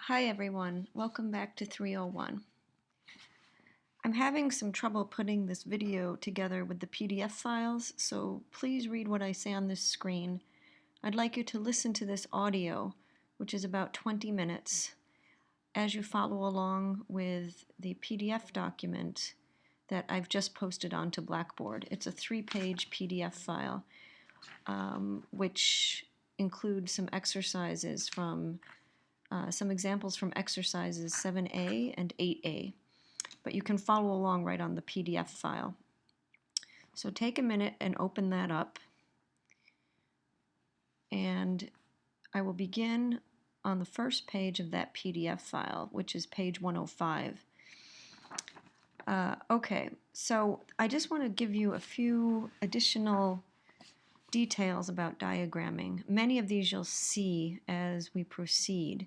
Hi everyone, welcome back to 301. I'm having some trouble putting this video together with the PDF files, so please read what I say on this screen. I'd like you to listen to this audio, which is about 20 minutes, as you follow along with the PDF document that I've just posted onto Blackboard. It's a 3-page PDF file, which includes some exercises from some examples from exercises 7A and 8A, but you can follow along right on the PDF file. So take a minute and open that up, and I will begin on the first page of that PDF file, which is page 105. Okay, so I just want to give you a few additional details about diagramming. Many of these you'll see as we proceed.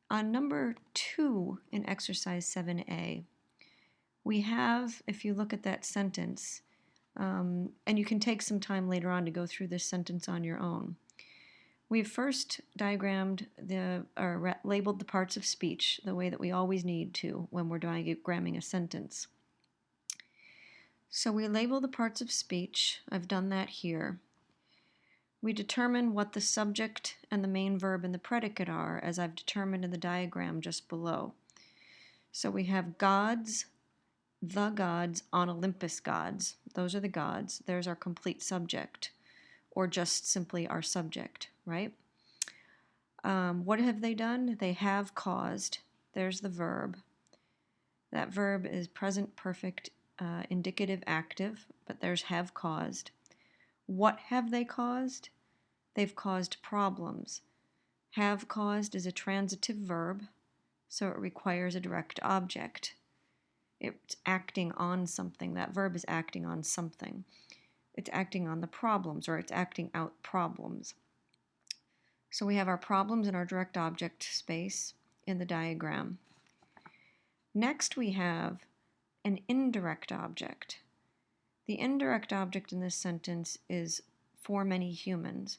On number 2 in exercise 7A, we have, if you look at that sentence, and you can take some time later on to go through this sentence on your own. We've first diagrammed or labeled the parts of speech the way that we always need to when we're diagramming a sentence. So we label the parts of speech. I've done that here. We determine what the subject and the main verb and the predicate are, as I've determined in the diagram just below. So we have gods, the gods, on Olympus gods. Those are the gods. There's our complete subject, or just simply our subject, right? What have they done? They have caused. There's the verb. That verb is present perfect, indicative active, but there's have caused. What have they caused? They've caused problems. Have caused is a transitive verb, so it requires a direct object. It's acting on something. That verb is acting on something. It's acting on the problems, or it's acting out problems. So we have our problems in our direct object space in the diagram. Next we have an indirect object. The indirect object in this sentence is for many humans,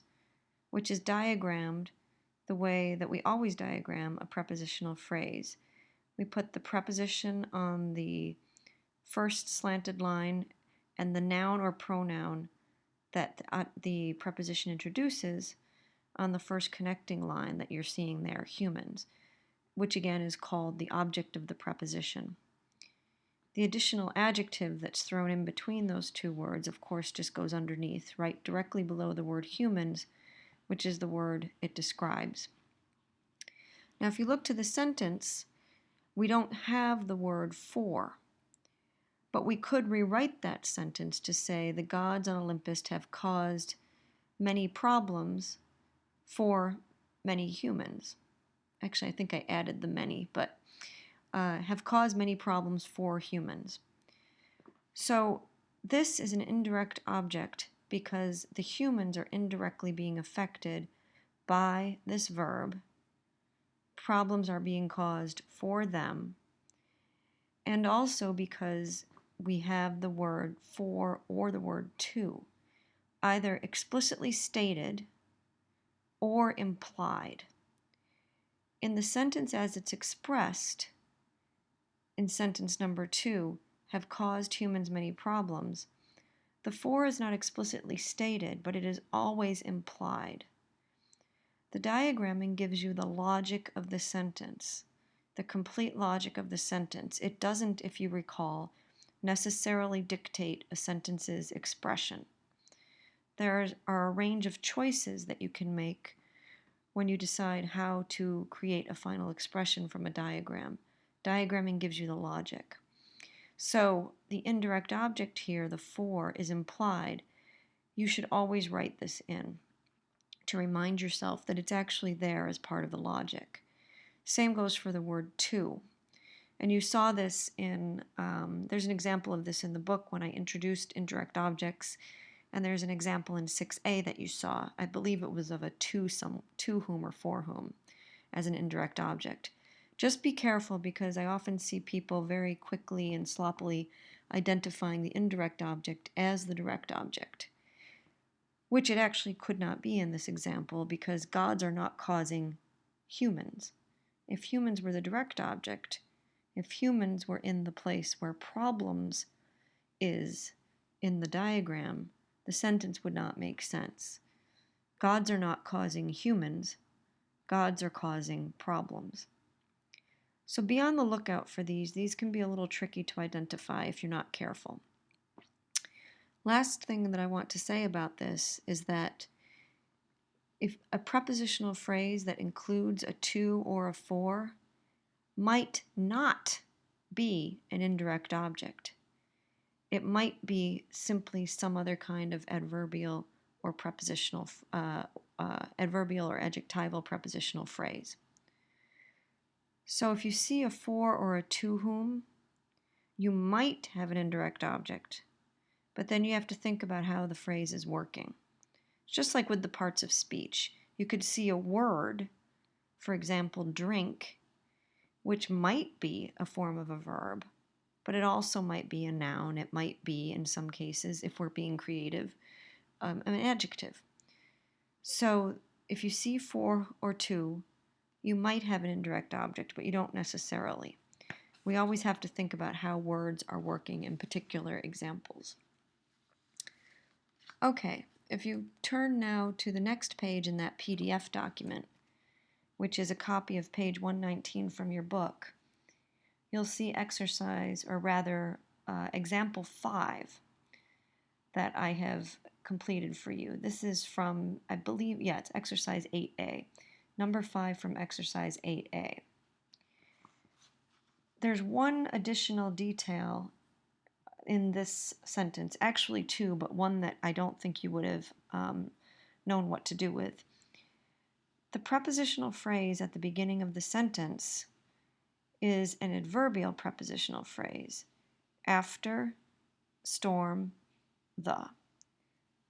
which is diagrammed the way that we always diagram a prepositional phrase. We put the preposition on the first slanted line and the noun or pronoun that the preposition introduces on the first connecting line that you're seeing there, humans, which again is called the object of the preposition. The additional adjective that's thrown in between those two words, of course, just goes underneath, right directly below the word humans, which is the word it describes. Now, if you look to the sentence, we don't have the word for, but we could rewrite that sentence to say the gods on Olympus have caused many problems for many humans. Actually, I think I added the many, but have caused many problems for humans. So this is an indirect object because the humans are indirectly being affected by this verb. Problems are being caused for them, and also because we have the word for or the word to, either explicitly stated or implied. In the sentence as it's expressed, in sentence number 2, have caused humans many problems, the for is not explicitly stated, but it is always implied. The diagramming gives you the logic of the sentence, the complete logic of the sentence. It doesn't, if you recall, necessarily dictate a sentence's expression. There are a range of choices that you can make when you decide how to create a final expression from a diagram. Diagramming gives you the logic. So the indirect object here, the for, is implied. You should always write this in to remind yourself that it's actually there as part of the logic. Same goes for the word to. And you saw this in, there's an example of this in the book when I introduced indirect objects, and there's an example in 6A that you saw. I believe it was of a to whom or for whom as an indirect object. Just be careful, because I often see people very quickly and sloppily identifying the indirect object as the direct object, which it actually could not be in this example, because gods are not causing humans. if humans were the direct object, if humans were in the place where problems is in the diagram, the sentence would not make sense. Gods are not causing humans, gods are causing problems. So be on the lookout for these. These can be a little tricky to identify if you're not careful. Last thing that I want to say about this is that if a prepositional phrase that includes a to or a for might not be an indirect object. It might be simply some other kind of adverbial or prepositional, adverbial or adjectival prepositional phrase. So if you see a for or a to whom, you might have an indirect object, but then you have to think about how the phrase is working. It's just like with the parts of speech. You could see a word, for example, drink, which might be a form of a verb, but it also might be a noun. It might be, in some cases, if we're being creative, an adjective. So if you see for or to, you might have an indirect object, but you don't necessarily. We always have to think about how words are working in particular examples. Okay, if you turn now to the next page in that PDF document, which is a copy of page 119 from your book, you'll see exercise, or rather example 5 that I have completed for you. This is from, I believe, it's exercise 8A, number 5 from exercise 8A. There's one additional detail in this sentence, actually two, but one that I don't think you would have known what to do with. The prepositional phrase at the beginning of the sentence is an adverbial prepositional phrase. After, storm, the.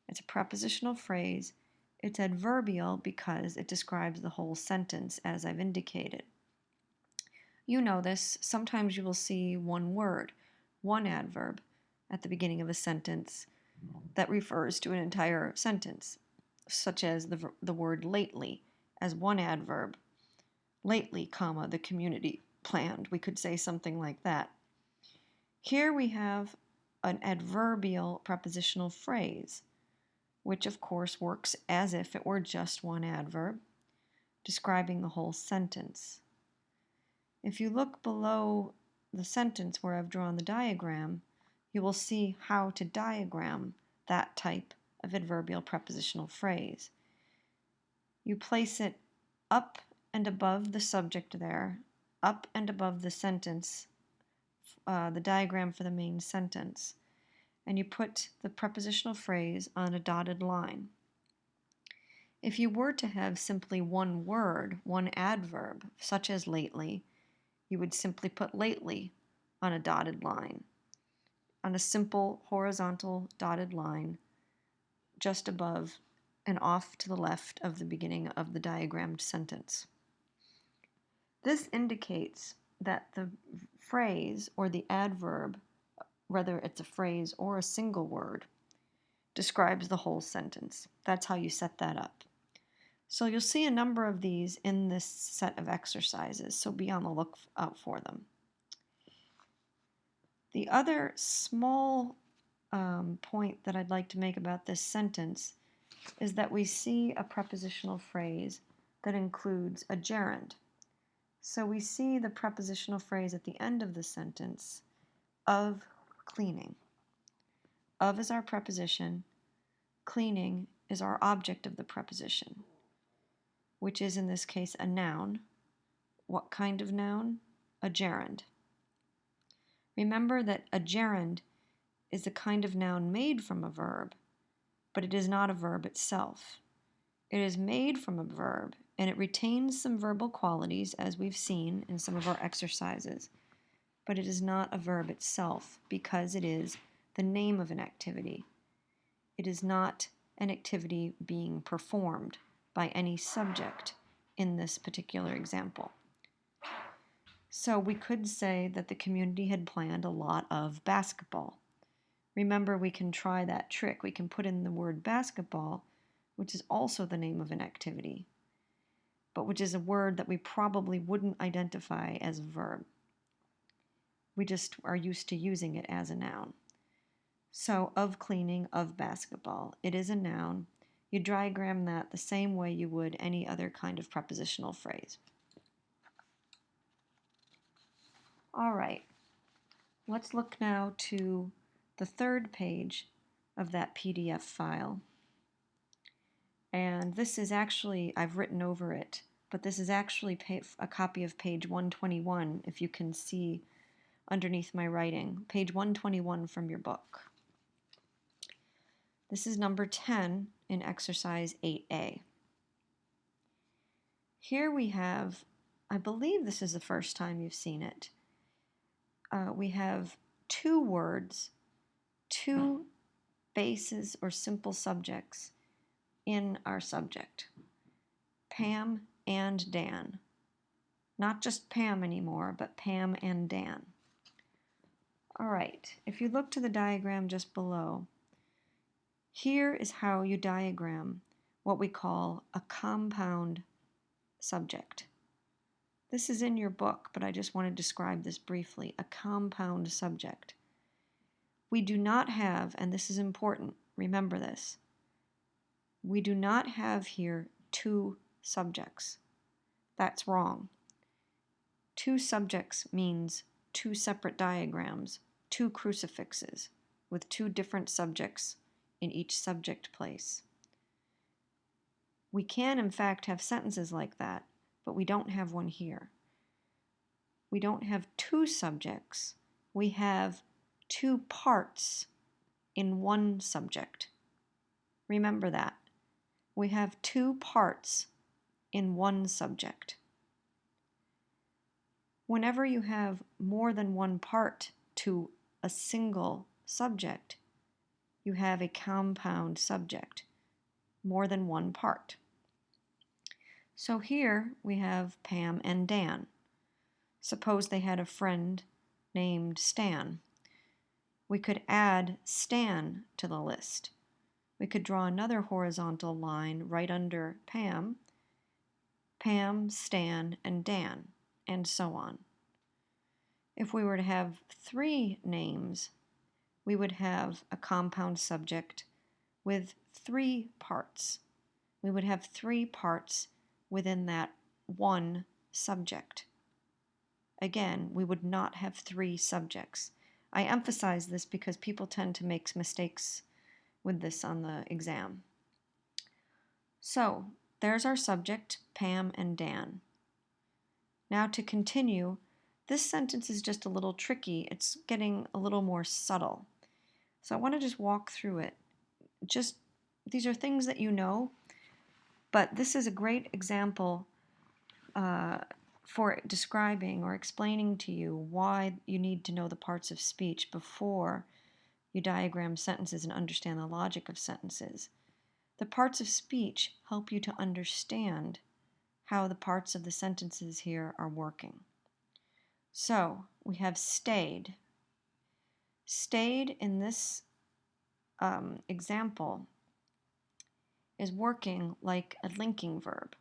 It's a prepositional phrase. It's adverbial because it describes the whole sentence, as I've indicated. You know this. Sometimes you will see one word, one adverb, at the beginning of a sentence that refers to an entire sentence, such as the word lately as one adverb. Lately, comma, the community planned. We could say something like that. Here we have an adverbial prepositional phrase, which of course works as if it were just one adverb, describing the whole sentence. If you look below the sentence where I've drawn the diagram, you will see how to diagram that type of adverbial prepositional phrase. You place it up and above the subject there, up and above the sentence, the diagram for the main sentence, and you put the prepositional phrase on a dotted line. If you were to have simply one word, one adverb, such as lately, you would simply put lately on a dotted line, on a simple horizontal dotted line just above and off to the left of the beginning of the diagrammed sentence. This indicates that the phrase or the adverb, whether it's a phrase or a single word, describes the whole sentence. That's how you set that up. So you'll see a number of these in this set of exercises, so be on the lookout for them. The other small point that I'd like to make about this sentence is that we see a prepositional phrase that includes a gerund. So we see the prepositional phrase at the end of the sentence, of cleaning. Of is our preposition, cleaning is our object of the preposition, which is in this case a noun. What kind of noun? A gerund. Remember that a gerund is a kind of noun made from a verb, but it is not a verb itself. It is made from a verb, and it retains some verbal qualities, as we've seen in some of our exercises, but it is not a verb itself because it is the name of an activity. It is not an activity being performed by any subject in this particular example. So we could say that the community had planned a lot of basketball. Remember, we can try that trick. We can put in the word basketball, which is also the name of an activity. but which is a word that we probably wouldn't identify as a verb. We just are used to using it as a noun. So, of cleaning, of basketball, it is a noun. You diagram that the same way you would any other kind of prepositional phrase. All right, let's look now to the third page of that PDF file. And this is actually, I've written over it, but this is actually a copy of page 121, if you can see underneath my writing, page 121 from your book. This is number 10 in exercise 8A. Here we have, I believe this is the first time you've seen it. We have two words, two bases or simple subjects in our subject. Pam and Dan. Not just Pam anymore, but Pam and Dan. All right, if you look to the diagram just below, here is how you diagram what we call a compound subject. This is in your book, but I just want to describe this briefly. A compound subject. We do not have, and this is important, remember this, we do not have here two subjects. That's wrong. Two subjects means two separate diagrams, two crucifixes, with two different subjects in each subject place. We can, in fact, have sentences like that, but we don't have one here. We don't have two subjects. We have two parts in one subject. Remember that. We have two parts in one subject. Whenever you have more than one part to a single subject, you have a compound subject, more than one part. So here we have Pam and Dan. Suppose they had a friend named Stan. We could add Stan to the list. We could draw another horizontal line right under Pam, Pam, Stan, and Dan, and so on. If we were to have three names, we would have a compound subject with three parts. We would have three parts within that one subject. Again, we would not have three subjects. I emphasize this because people tend to make mistakes with this on the exam. So, there's our subject, Pam and Dan. Now to continue, this sentence is just a little tricky. It's getting a little more subtle. So I want to just walk through it. These are things that you know, but this is a great example for describing or explaining to you why you need to know the parts of speech before you diagram sentences and understand the logic of sentences. The parts of speech help you to understand how the parts of the sentences here are working. So, we have stayed. Stayed in this example is working like a linking verb.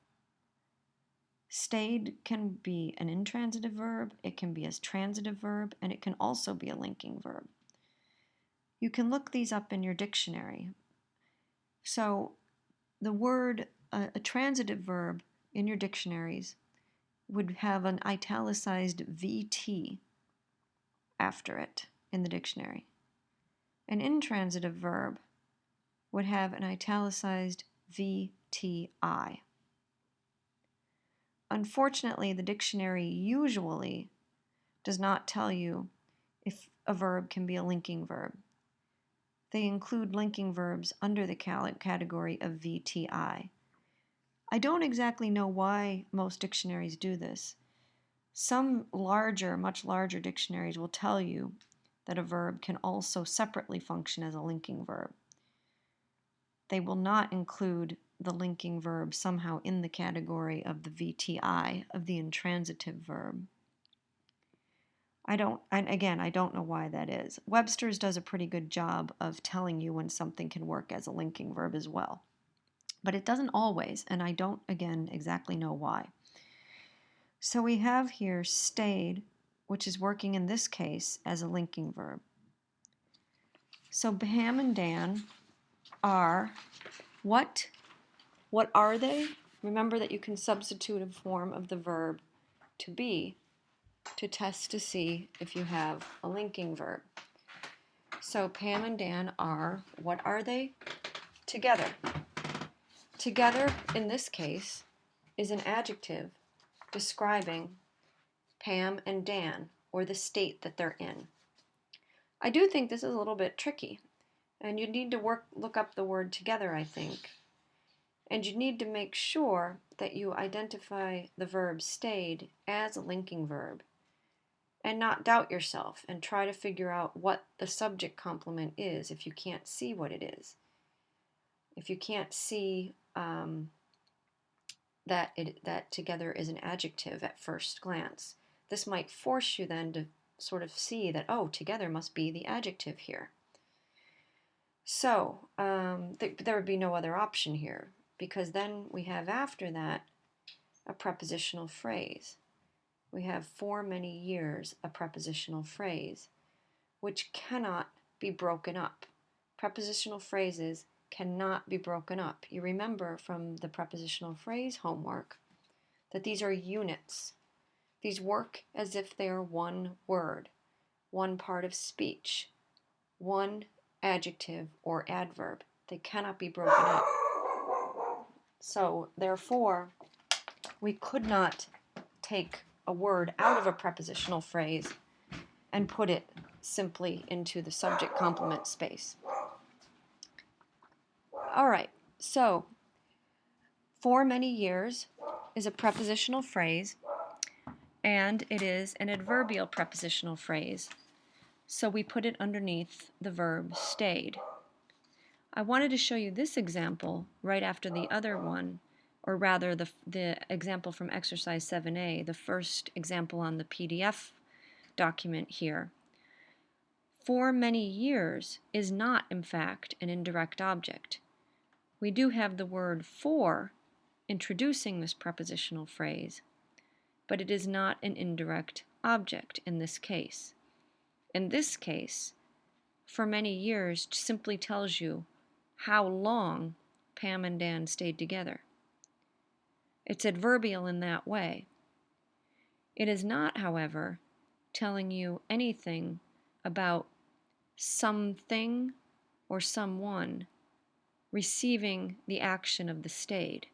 Stayed can be an intransitive verb, it can be a transitive verb, and it can also be a linking verb. You can look these up in your dictionary. So the word, a transitive verb in your dictionaries would have an italicized VT after it in the dictionary. An intransitive verb would have an italicized VTI. Unfortunately, the dictionary usually does not tell you if a verb can be a linking verb. They include linking verbs under the category of VTI. I don't exactly know why most dictionaries do this. Some much larger dictionaries will tell you that a verb can also separately function as a linking verb. They will not include the linking verb somehow in the category of the VTI, of the intransitive verb. I don't know why that is. Webster's does a pretty good job of telling you when something can work as a linking verb as well. But it doesn't always, and I don't, again, exactly know why. So we have here stayed, which is working in this case as a linking verb. So Pam and Dan are what? What are they? Remember that you can substitute a form of the verb to be to test to see if you have a linking verb. So Pam and Dan are, what are they? Together. Together, in this case, is an adjective describing Pam and Dan, or the state that they're in. I do think this is a little bit tricky, and you need to look up the word together, I think. And you need to make sure that you identify the verb stayed as a linking verb, and not doubt yourself and try to figure out what the subject complement is if you can't see what it is. If you can't see that together is an adjective at first glance, this might force you then to sort of see that, oh, together must be the adjective here. So there would be no other option here, because then we have after that a prepositional phrase. We have for many years, a prepositional phrase, which cannot be broken up. Prepositional phrases cannot be broken up. You remember from the prepositional phrase homework that these are units. These work as if they are one word, one part of speech, one adjective or adverb. They cannot be broken up. So, therefore, we could not take a word out of a prepositional phrase and put it simply into the subject complement space. All right, so for many years is a prepositional phrase, and it is an adverbial prepositional phrase. So we put it underneath the verb stayed. I wanted to show you this example right after the other one, or rather the example from exercise 7a, the first example on the PDF document here. For many years is not, in fact, an indirect object. We do have the word for introducing this prepositional phrase, but it is not an indirect object in this case. In this case, for many years simply tells you how long Pam and Dan stayed together. It's adverbial in that way. It is not, however, telling you anything about something or someone receiving the action of the stayed.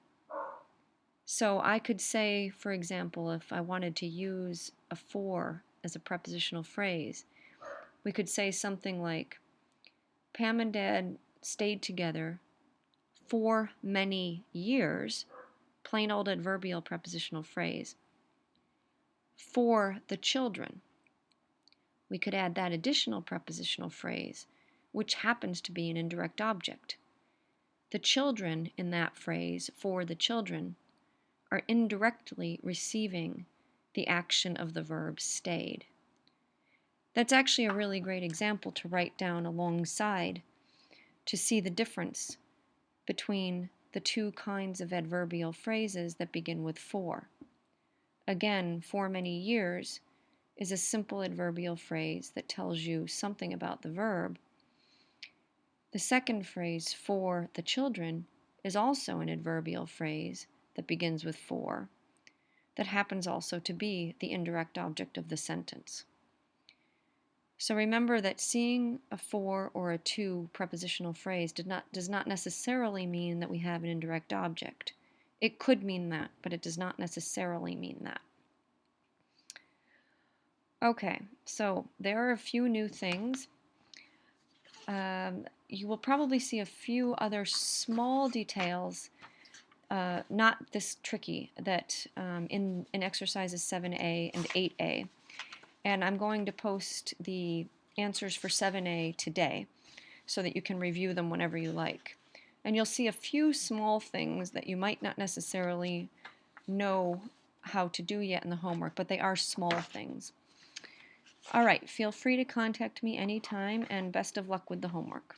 So I could say, for example, if I wanted to use a for as a prepositional phrase, we could say something like, Pam and Dad stayed together for many years, plain old adverbial prepositional phrase, for the children. We could add that additional prepositional phrase, which happens to be an indirect object. The children in that phrase, for the children, are indirectly receiving the action of the verb stayed. That's actually a really great example to write down alongside to see the difference between the two kinds of adverbial phrases that begin with for. Again, for many years is a simple adverbial phrase that tells you something about the verb. The second phrase, for the children, is also an adverbial phrase that begins with for, that happens also to be the indirect object of the sentence. So remember that seeing a for or a to prepositional phrase does not necessarily mean that we have an indirect object. It could mean that, but it does not necessarily mean that. Okay, so there are a few new things. You will probably see a few other small details, not this tricky, that in exercises 7a and 8a. And I'm going to post the answers for 7a today so that you can review them whenever you like. And you'll see a few small things that you might not necessarily know how to do yet in the homework, but they are small things. All right, feel free to contact me anytime, and best of luck with the homework.